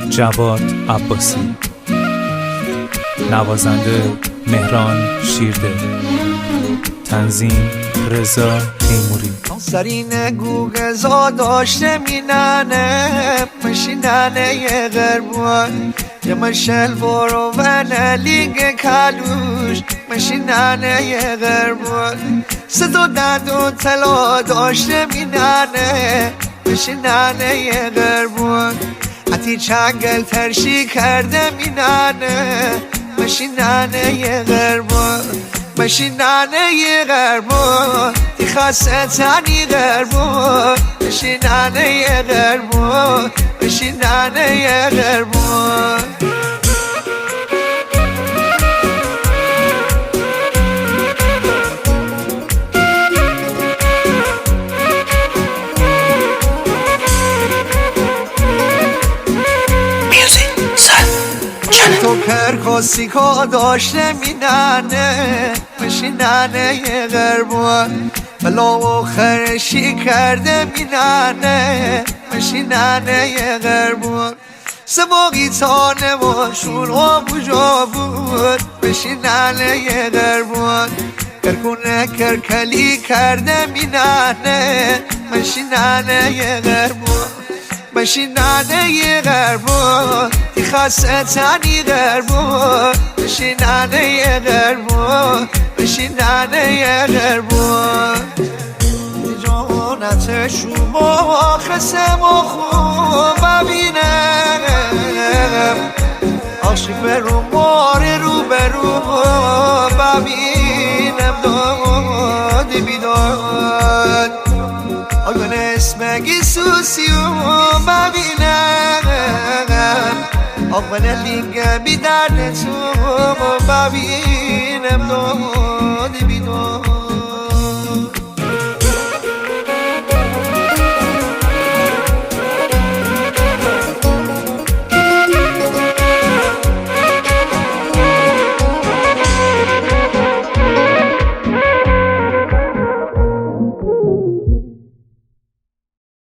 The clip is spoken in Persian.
جواد عباسی، نوازنده مهران شیرده، تنظیم رضا تیموری. سرین گوگزا داشته مینانه مشینانه یه غربان یه مشل برو ونه لیگ کالوش مشینانه یه غربان صدا دد و طلا داشته مینانه مشینانه یه غربان حتی چنگل ترشی کرده مینانه مشینانه یه غربان مشینانه یه غربان تی خاصه تانی غربان مشینانه یه غربان مشینانه یه غربان تو کرکاسی که داشته مینانه مشینانه یه غربان بلا و خرشی کرده مینانه مشینانه یه غربان سباقی تانه و شروع بجا بود مشینانه یه غربان کرکونه کرکلی کرده مینانه مشینانه یه غربان مشینانه یه غربان تی خاصه تانی غربان مشینانه یه غربان مشینانه یه غربان جانت شما خسم و خوب ببینم عاشق برو مار رو برو ببینم دادی بیداد آگان اسمگی سوسیو ببینم آگان لینگه بیدرد تو ببینم